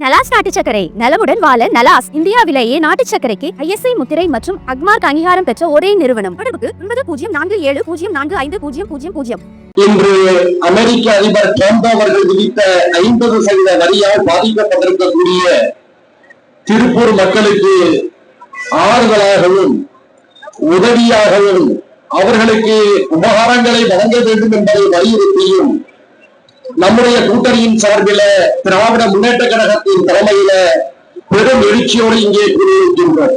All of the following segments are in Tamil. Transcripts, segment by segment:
நலாஸ் நாட்டு சர்க்கரை நலமுடன் வாழ நலாஸ் இந்தியாவிலேயே நாட்டு சர்க்கரைக்கு ISI முத்திரை மற்றும் அக்மார்க் அங்கீகாரம் பெற்ற ஒரே நிறுவனம். தொடர்புக்கு 9047045000. இன்று அமெரிக்க அதிபர் டிரம்ப் அவர்கள் விதித்த 50% வரியால் பாதிக்கப்பட்டிருக்கக்கூடிய திருப்பூர் மக்களுக்கு ஆறுதலாகவும் உதவியாகவும் அவர்களுக்கு உபகாரங்களை வழங்க வேண்டும் என்பதை வலியுறுத்தியும் நம்முடைய கூட்டணியின் சார்பில திராவிட முன்னேற்ற கழகத்தின் தலைமையில பெரும் எழுச்சியோடு இங்கே கூறியிருக்கின்றோம்.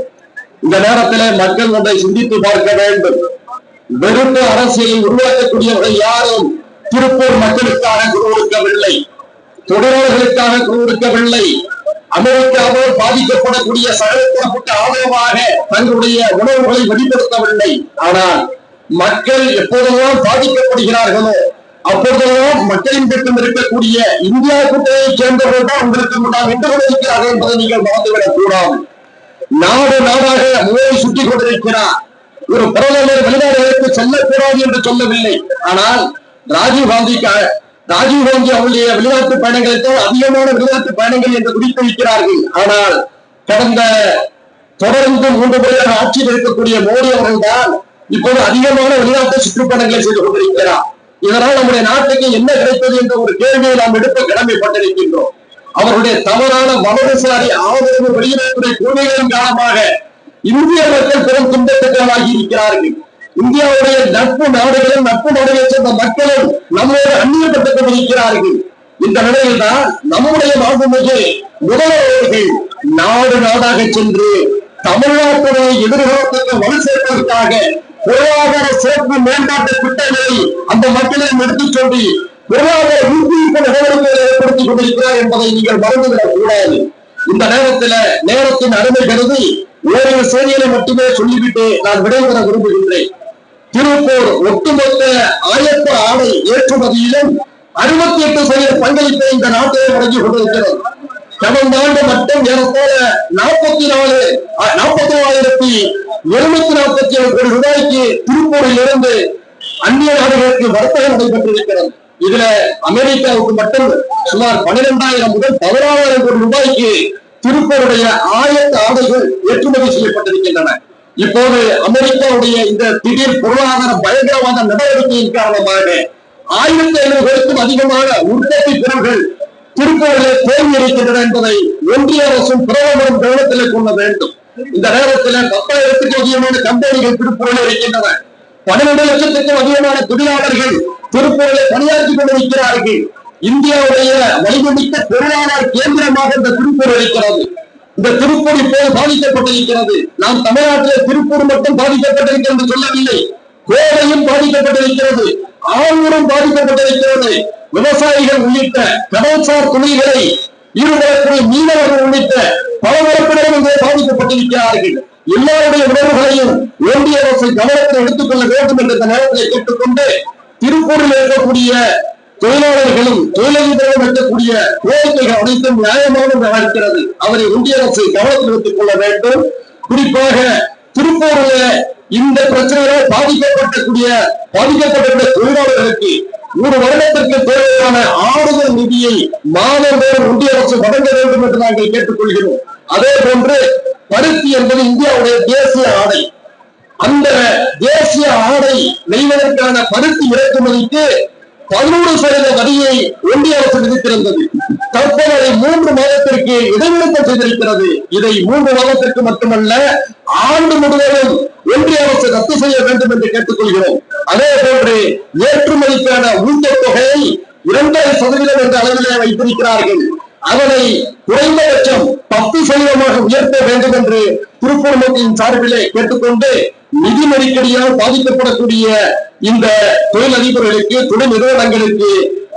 இந்த நேரத்தில் மக்கள் ஒன்றை சிந்தித்து பார்க்க வேண்டும். வெறுப்பு அரசியலை உருவாக்கக்கூடியவர்கள் யாரும் திருப்பூர் மக்களுக்காக குழுவிற்கவில்லை, தொழிலாளர்களுக்காக குழுவிற்கவில்லை, அமெரிக்காவால் பாதிக்கப்படக்கூடிய சகலத்தரப்பட்ட ஆதரவாக தங்களுடைய உணர்வுகளை வெளிப்படுத்தவில்லை. ஆனால் மக்கள் எப்போதெல்லாம் பாதிக்கப்படுகிறார்களோ அப்போதெல்லாம் மக்களின் திட்டம் இருக்கக்கூடிய இந்தியா கூட்டணியை சேர்ந்தவர்கள் தான் உங்களுக்கு முன்னால் வென்று கொண்டிருக்கிறார்கள் என்பதை நீங்கள் மறந்துவிடக் கூடாது. நாடு நாடாக மூளை சுற்றிக் கொண்டிருக்கிறார். ஒரு பிரதமர் வெளிநாடுகளுக்கு செல்லக்கூடாது என்று சொல்லவில்லை. ஆனால் ராஜீவ்காந்தி அவருடைய வெளிநாட்டு பயணங்களுக்கும் அதிகமான வெளிநாட்டு பயணங்கள் என்று குறிப்பிட்டிருக்கிறார்கள். ஆனால் தொடர்ந்து 3 முறையாக ஆட்சியில் இருக்கக்கூடிய மோடி அவர்கள் தான் இப்போது அதிகமான வெளிநாட்டு சுற்றுப்பயணங்களை செய்து கொண்டிருக்கிறார். இதனால் நம்முடைய நாட்டுக்கு என்ன கிடைத்தது என்ற ஒரு கேள்வியை நாம் எடுக்க கடமைப்பட்டிருக்கின்றோம். அவருடைய தவறான வலதுசாரி ஆதரவு வெளியுறவுத்துறை கொள்கைகளின் காரணமாக இந்திய மக்கள் பெரும் துன்பத்துக்காகி இருக்கிறார்கள். இந்தியாவுடைய நட்பு நாடுகளும் நட்பு நாடுகளை சேர்ந்த மக்களும் நம்மோடு அந்நியப்பட்டுக் கொண்டிருக்கிறார்கள். இந்த நிலையில் தான் நம்முடைய மாண்புமிகு முதல்வர்கள் நாடு நாடாக சென்று தமிழ்நாட்டுடைய எதிர்காலத்துக்கு வலு சேர்ப்பதற்காக பொருளாதார சிறப்பு மேம்பாட்டு திட்டங்களை அந்த மக்களிடம் எடுத்துச் சொல்லி பொருளாதார ஊக்குவிப்பு நடவடிக்கைகளை ஏற்படுத்திக் கொண்டிருக்கிறார் என்பதை நீங்கள் மறந்துவிடக் கூடாது. இந்த நேரத்தின் அருமை கருதி ஓரிரு செய்திகளை மட்டுமே சொல்லிவிட்டு நான் விடைபெற விரும்புகின்றேன். திருப்பூர் ஒட்டுமொத்த ஆயத்த ஆடை ஏற்றுமதியிலும் 68% பங்களிப்பை இந்த நாட்டிலே வழங்கி கொண்டிருக்கிறது. கடந்த ஆண்டு மட்டும் ஏறத்தாழ 44,747 கோடி ரூபாய்க்கு திருப்பூரில் இருந்து அந்நிய நாடுகளுக்கு வர்த்தகம் நடைபெற்றிருக்கிறது. இதுல அமெரிக்காவுக்கு மட்டும் சுமார் 12,000 முதல் 16,000 கோடி ரூபாய்க்கு திருப்பூருடைய ஆயத்த ஆடைகள் ஏற்றுமதி செய்யப்பட்டிருக்கின்றன. இப்போது அமெரிக்காவுடைய இந்த திடீர் பொருளாதார பயங்கரவாத நடவடிக்கையின் காரணமாக 1,500 கோடிக்கும் அதிகமான உற்பத்தி பொருட்கள் திருப்பூரில் தோல்வி இருக்கின்றன என்பதை ஒன்றிய அரசும் பிரதமரும் கவனத்தில் கொள்ள வேண்டும். இந்த நேரத்தில் 10,000க்கும் அதிகமான கம்பெனிகள் திருப்பூரில் இருக்கின்றன. 12 லட்சத்துக்கும் அதிகமான தொழிலாளர்கள் திருப்பூரில் பணியாற்றிக் கொண்டிருக்கிறார்கள். இந்தியாவுடைய வலிமைமிக்க பொருளாதார கேந்திரமாக இந்த திருப்பூர் இருக்கிறது. இந்த திருப்பூர் இப்போது பாதிக்கப்பட்டிருக்கிறது. நாம் தமிழ்நாட்டிலே திருப்பூர் மட்டும் பாதிக்கப்பட்டிருக்கிறது சொல்லவில்லை, கோவையும் பாதிக்கப்பட்டிருக்கிறது, ஆவூரும் பாதிக்கப்பட்டிருக்கிறது. விவசாயிகள் உள்ளிட்ட கடல்சார் தொழில்களை ஈடுபடக்கூடிய மீனவர்கள் உள்ளிட்ட பல தரப்பினரும் இங்கே பாதிக்கப்பட்டிருக்கிறார்கள். எல்லாருடைய உணர்வுகளையும் ஒன்றிய அரசு கவனத்தில் எடுத்துக் கொள்ள வேண்டும் என்ற நேரத்தில் கேட்டுக்கொண்டு திருப்பூரில் இருக்கக்கூடிய தொழிலாளர்களும் தொழிலதிபர்களும் இருக்கக்கூடிய கோரிக்கைகள் அனைத்தும் நியாயமாக இருக்கிறது. அவரை ஒன்றிய அரசு கவனத்தில் எடுத்துக் கொள்ள வேண்டும். குறிப்பாக திருப்பூரில் இந்த பிரச்சனையால் பாதிக்கப்படக்கூடிய தொழிலாளர்களுக்கு 1 வருடத்திற்கு தேவையான ஆறுதல் நிதியை மாதந்தோறும் ஒன்றிய அரசு வழங்க வேண்டும் என்று நாங்கள் கேட்டுக்கொள்கிறோம். அதே போன்று பருத்தி என்பது இந்தியாவுடைய தேசிய ஆடை. அந்த தேசிய ஆடை நெய்வதற்கான பருத்தி இறக்குமதிக்கு 11% வரியை ஒன்றிய அரசு விதித்திருந்தது. தற்போது அதை 3 மாதத்திற்கு இடைநிறுத்தம் செய்திருக்கிறது. இதை 3 மாதத்திற்கு மட்டுமல்ல, ஆண்டு முழுவதும் ஒன்றிய அரசு ரத்து செய்ய வேண்டும் என்று கேட்டுக்கொள்கிறோம். அதே போன்று ஏற்றுமதிக்கான ஊக்கத்தொகையை 2% என்ற அளவிலே வைத்திருக்கிறார்கள். அதனை குறைந்தபட்சம் 10% உயர்த்த வேண்டும் என்று திருப்பூர் மக்களின் சார்பிலே கேட்டுக்கொண்டு நிதி நெருக்கடியால் பாதிக்கப்படக்கூடிய இந்த தொழிலதிபர்களுக்கு, தொழில் நிறுவனங்களுக்கு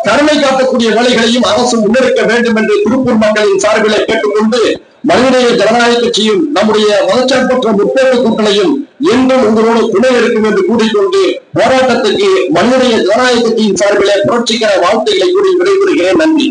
கருணை காட்டக்கூடிய வேலைகளையும் அரசு முன்னெடுக்க வேண்டும் என்று திருப்பூர் மக்களின் சார்பிலே கேட்டுக்கொண்டு மனிதநேய ஜனநாயக கட்சியும் நம்முடைய மதச்சார்பற்ற முற்போக்கு கூட்டணியும் என்றும் உங்களோடு துணை இருக்கும் என்று கூறிக்கொண்டு போராட்டத்துக்கு மனிதநேய ஜனநாயக கட்சியின் சார்பிலே புரட்சிகர வாழ்த்துக்களை கூறி விடைபெறுகிறேன். நன்றி.